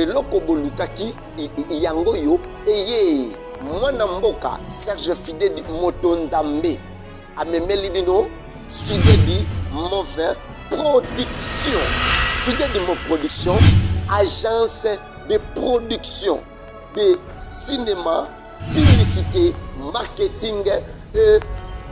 eloko bolukaki yango yo eye mwana mboka Serge Fidèle Motonzambe amemeli bino Fidèle Mauvais Production. Fidèle Production, agence de production de cinéma, publicité, marketing et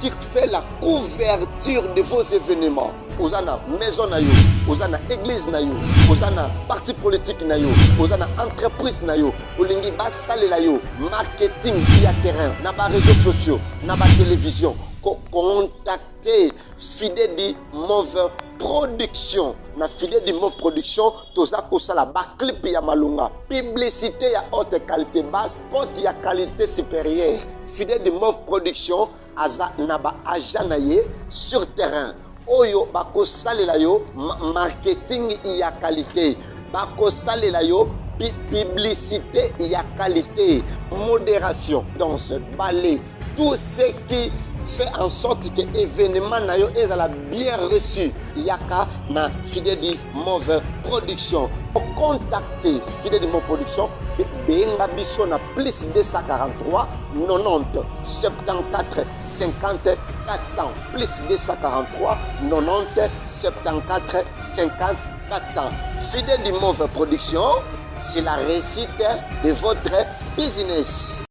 qui fait la couverture de vos événements. Ozana maison na yo, ozana église na yo, ozana parti politique na yo, ozana entreprise na yo, olingi basale la yo, marketing via terrain, na ba réseaux sociaux, na ba télévision, contactez Fidèle Mauvais Production. Na Fidèle Mauvais Production, toza kosala ba clip ya malunga, publicité ya haute qualité, ba spot ya qualité supérieure. Fidèle Mauvais Production aza na ba agent na ye sur terrain. Oyo bako salela yo marketing ya qualité, bako salela yo publicité ya qualité, modération, danse, ballet, tout ce qui fait en sorte que l'événement na yo est bien reçu. Yaka na Fidèle Mauvais Production. Pour contacter Fidèle Mauvais Production, benga biso na plus 243 90 74 50 400 plus 243 90 74 50 400. Fidèle Mauvais Production, c'est la réussite de votre business.